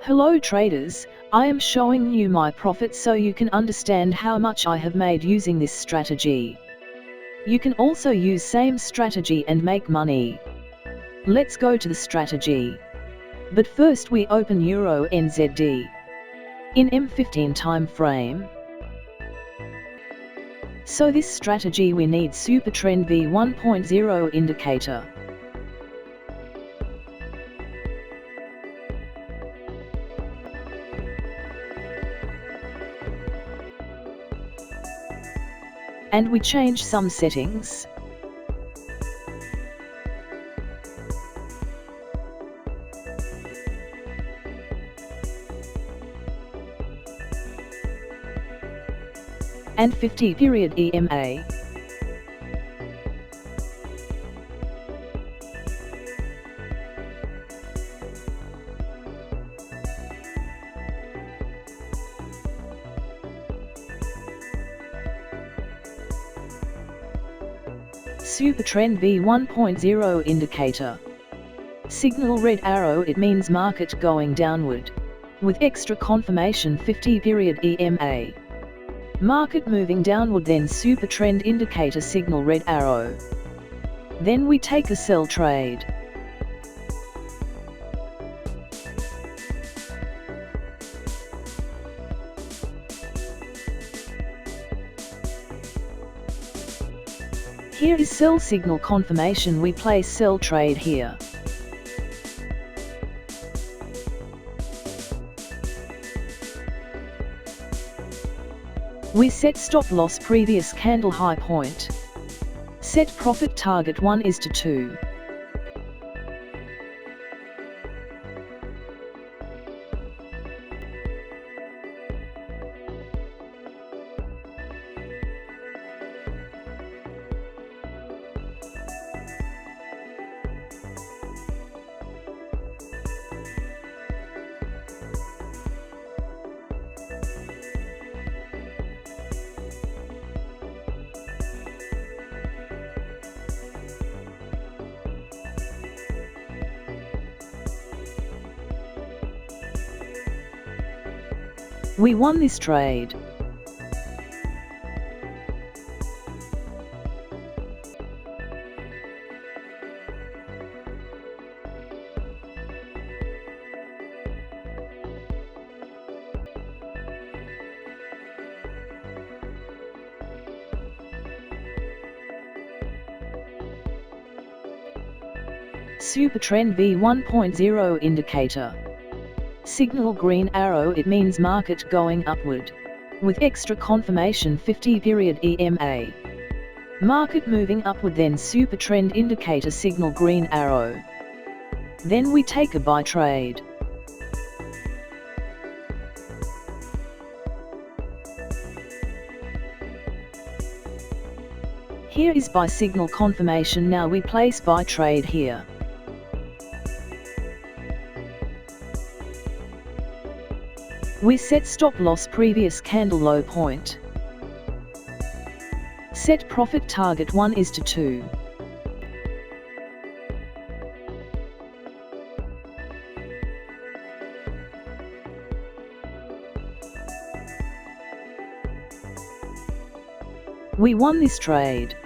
Hello traders, I am showing you my profit so you can understand how much I have made using this strategy. You can also use same strategy and make money. Let's go to the strategy. But first we open Euro NZD. In M15 time frame. So this strategy we need Super Trend V1.0 indicator. And we change some settings. And 50 period EMA. Super Trend V1.0 indicator. Signal red arrow, it means market going downward. With extra confirmation 50 period EMA. Market moving downward, then super trend indicator signal red arrow. Then we take a sell trade. Here is sell signal confirmation, we place sell trade here. We set stop loss previous candle high point. Set profit target 1 is to 2. We won this trade. Super Trend V1.0 indicator. Signal green arrow, it means market going upward. With extra confirmation 50 period EMA. Market moving upward, then super trend indicator signal green arrow. Then we take a buy trade. Here is buy signal confirmation, now we place buy trade here. We set stop loss previous candle low point. Set profit target 1 is to 2. We won this trade.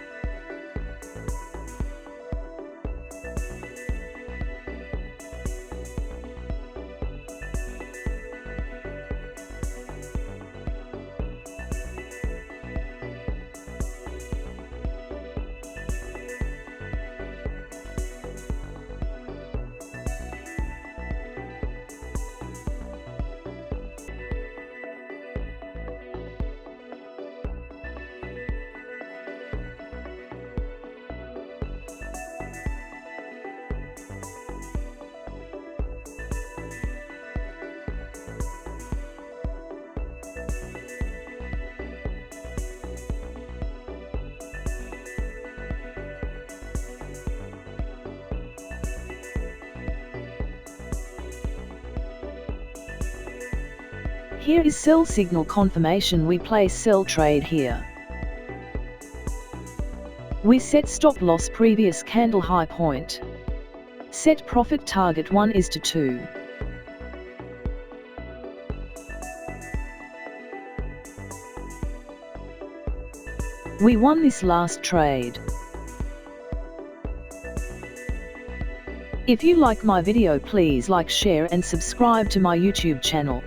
Here is sell signal confirmation, we place sell trade here. We set stop loss previous candle high point. Set profit target 1 is to 2. We won this last trade. If you like my video, please like, share and subscribe to my YouTube channel.